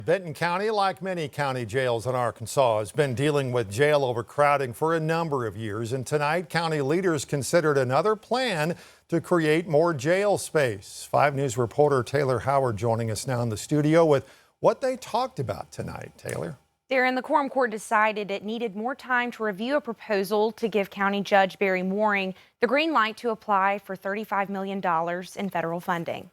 Benton County, like many county jails in Arkansas, has been dealing with jail overcrowding for a number of years. And tonight, county leaders considered another plan to create more jail space. 5 News reporter Taylor Howard joining us now in the studio with what they talked about tonight. Taylor. Darren, the quorum court decided it needed more time to review a proposal to give County Judge Barry Mooring the green light to apply for $35 million in federal funding.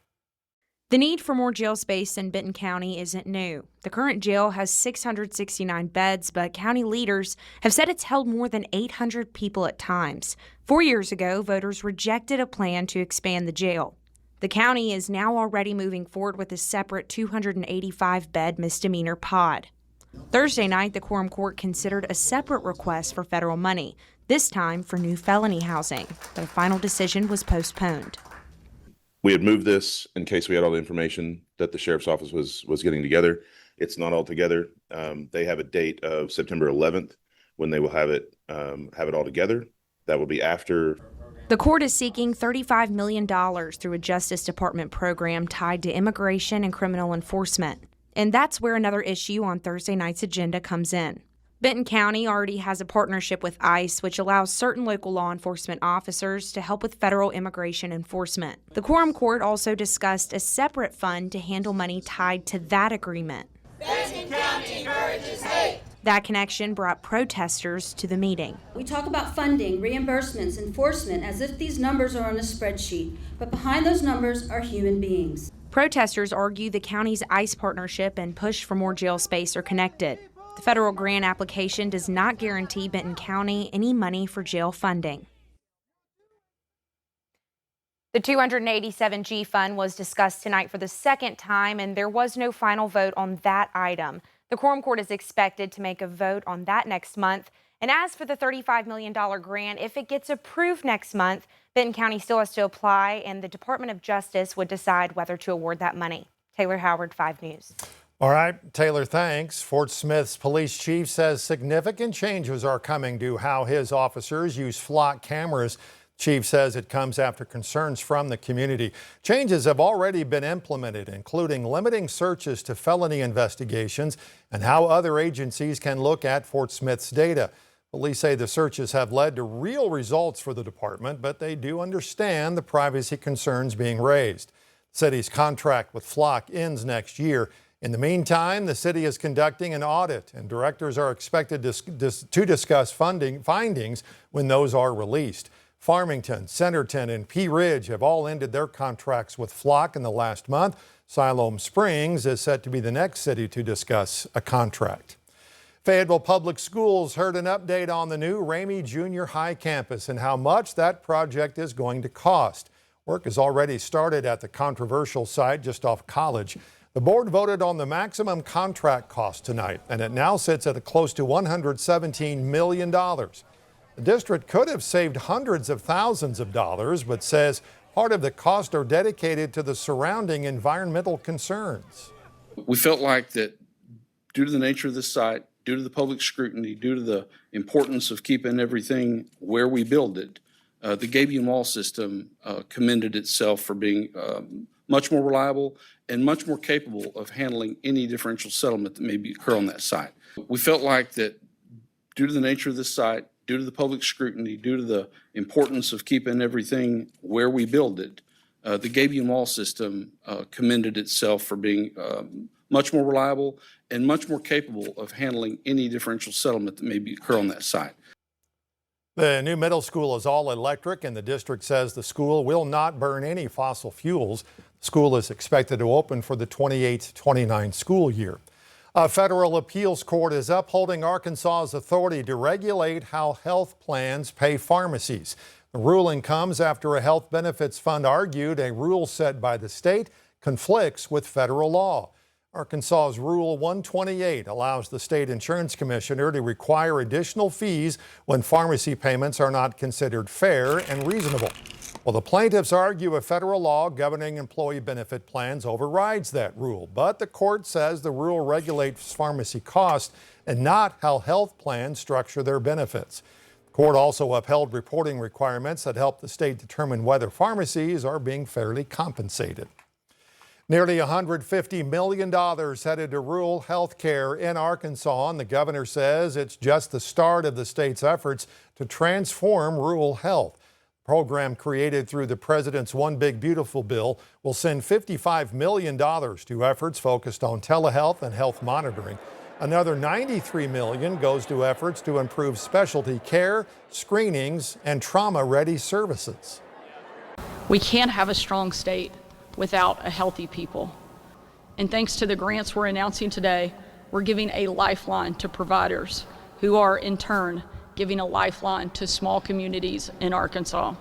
The need for more jail space in Benton County isn't new. The current jail has 669 beds, but county leaders have said it's held more than 800 people at times. 4 years ago, voters rejected a plan to expand the jail. The county is now already moving forward with a separate 285-bed misdemeanor pod. Thursday night, the quorum court considered a separate request for federal money, this time for new felony housing, but a final decision was postponed. We had moved this in case we had all the information that the sheriff's office was getting together. It's not all together. They have a date of September 11th when they will have it all together. That will be after. The court is seeking $35 million through a Justice Department program tied to immigration and criminal enforcement. And that's where another issue on Thursday night's agenda comes in. Benton County already has a partnership with ICE, which allows certain local law enforcement officers to help with federal immigration enforcement. The quorum court also discussed a separate fund to handle money tied to that agreement. Benton County encourages hate. That connection brought protesters to the meeting. We talk about funding, reimbursements, enforcement as if these numbers are on a spreadsheet, but behind those numbers are human beings. Protesters argue the county's ICE partnership and push for more jail space are connected. The federal grant application does not guarantee Benton County any money for jail funding. The 287G fund was discussed tonight for the second time, and there was no final vote on that item. The quorum court is expected to make a vote on that next month. And as for the $35 million grant, if it gets approved next month, Benton County still has to apply, and the Department of Justice would decide whether to award that money. Taylor Howard, 5 News. All right, Taylor, thanks. Fort Smith's police chief says significant changes are coming to how his officers use flock cameras. Chief says it comes after concerns from the community. Changes have already been implemented, including limiting searches to felony investigations and how other agencies can look at Fort Smith's data. Police say the searches have led to real results for the department, but they do understand the privacy concerns being raised. The city's contract with Flock ends next year. In the meantime, the city is conducting an audit, and directors are expected to discuss findings when those are released. Farmington, Centerton, and Pea Ridge have all ended their contracts with Flock in the last month. Siloam Springs is set to be the next city to discuss a contract. Fayetteville Public Schools heard an update on the new Ramey Junior High campus and how much that project is going to cost. Work has already started at the controversial site just off College. The board voted on the maximum contract cost tonight, and it now sits at close to $117 million. The district could have saved hundreds of thousands of dollars, but says part of the cost are dedicated to the surrounding environmental concerns. We felt like that due to the nature of this site, due to the public scrutiny, due to the importance of keeping everything where we build it, the gabion wall system commended itself for being much more reliable and much more capable of handling any differential settlement that may occur on that site. We felt like that due to the nature of this site, due to the public scrutiny, due to the importance of keeping everything where we build it, the gabion wall system commended itself for being much more reliable and much more capable of handling any differential settlement that may occur on that site. The new middle school is all electric, and the district says the school will not burn any fossil fuels. The school is expected to open for the 28-29 school year. A federal appeals court is upholding Arkansas's authority to regulate how health plans pay pharmacies. The ruling comes after a health benefits fund argued a rule set by the state conflicts with federal law. Arkansas's Rule 128 allows the state insurance commissioner to require additional fees when pharmacy payments are not considered fair and reasonable. Well, the plaintiffs argue a federal law governing employee benefit plans overrides that rule, but the court says the rule regulates pharmacy costs and not how health plans structure their benefits. The court also upheld reporting requirements that help the state determine whether pharmacies are being fairly compensated. Nearly $150 million headed to rural health care in Arkansas, and the governor says it's just the start of the state's efforts to transform rural health. The program created through the president's One Big Beautiful bill will send $55 million to efforts focused on telehealth and health monitoring. Another $93 million goes to efforts to improve specialty care, screenings, and trauma-ready services. We can't have a strong state without a healthy people. And thanks to the grants we're announcing today, we're giving a lifeline to providers who are in turn giving a lifeline to small communities in Arkansas.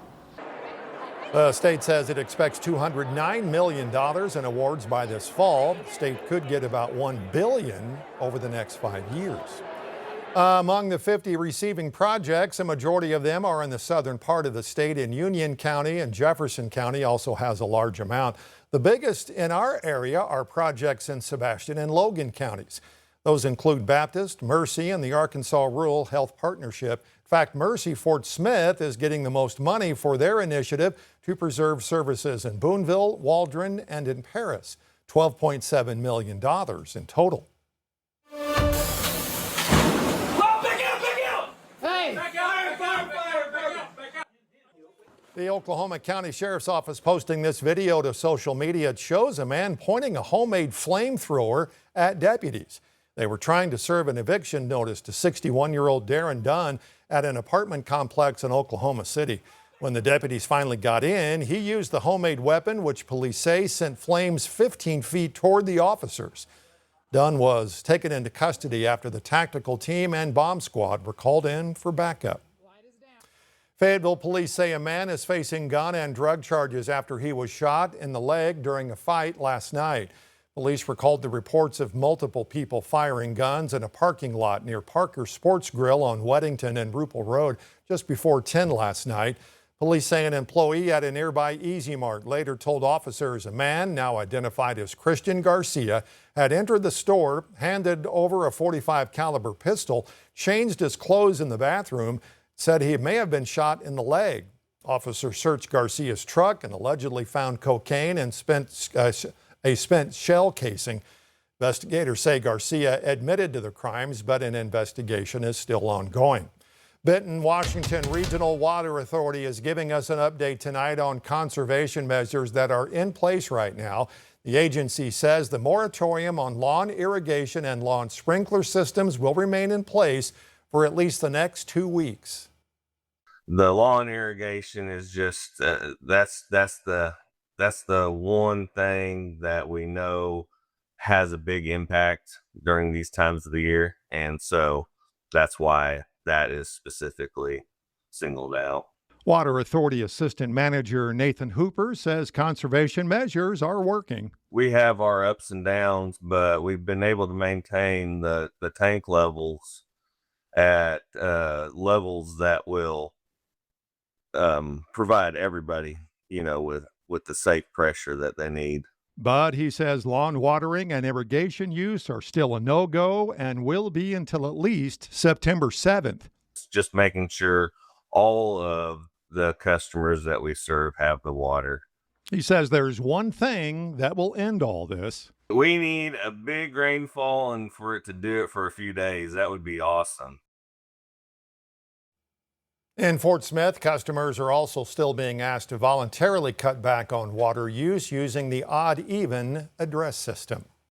The state says it expects $209 million in awards by this fall. The state could get about $1 billion over the next 5 years. Among the 50 receiving projects, a majority of them are in the southern part of the state in Union County, and Jefferson County also has a large amount. The biggest in our area are projects in Sebastian and Logan counties. Those include Baptist, Mercy, and the Arkansas Rural Health Partnership. In fact, Mercy Fort Smith is getting the most money for their initiative to preserve services in Boonville, Waldron, and in Paris. $12.7 million in total. The Oklahoma County Sheriff's Office posting this video to social media. It shows a man pointing a homemade flamethrower at deputies. They were trying to serve an eviction notice to 61-year-old Darren Dunn at an apartment complex in Oklahoma City. When the deputies finally got in, he used the homemade weapon, which police say sent flames 15 feet toward the officers. Dunn was taken into custody after the tactical team and bomb squad were called in for backup. Fayetteville police say a man is facing gun and drug charges after he was shot in the leg during a fight last night. Police recalled the reports of multiple people firing guns in a parking lot near Parker Sports Grill on Weddington and Rupel Road just before 10 last night. Police say an employee at a nearby Easy Mart later told officers a man, now identified as Christian Garcia, had entered the store, handed over a .45 caliber pistol, changed his clothes in the bathroom, said he may have been shot in the leg. Officers searched Garcia's truck and allegedly found cocaine and a spent shell casing. Investigators say Garcia admitted to the crimes, but an investigation is still ongoing. Benton, Washington Regional Water Authority is giving us an update tonight on conservation measures that are in place right now. The agency says the moratorium on lawn irrigation and lawn sprinkler systems will remain in place for at least the next 2 weeks. The lawn irrigation is just that's the one thing that we know has a big impact during these times of the year, and so that's why that is specifically singled out. Water Authority Assistant Manager Nathan Hooper says conservation measures are working. We have our ups and downs, but we've been able to maintain the tank levels at levels that will provide everybody, with the safe pressure that they need. But he says lawn watering and irrigation use are still a no-go and will be until at least September 7th. It's just making sure all of the customers that we serve have the water. He says there's one thing that will end all this. We need a big rainfall, and for it to do it for a few days, that would be awesome. In Fort Smith, customers are also still being asked to voluntarily cut back on water use using the odd-even address system.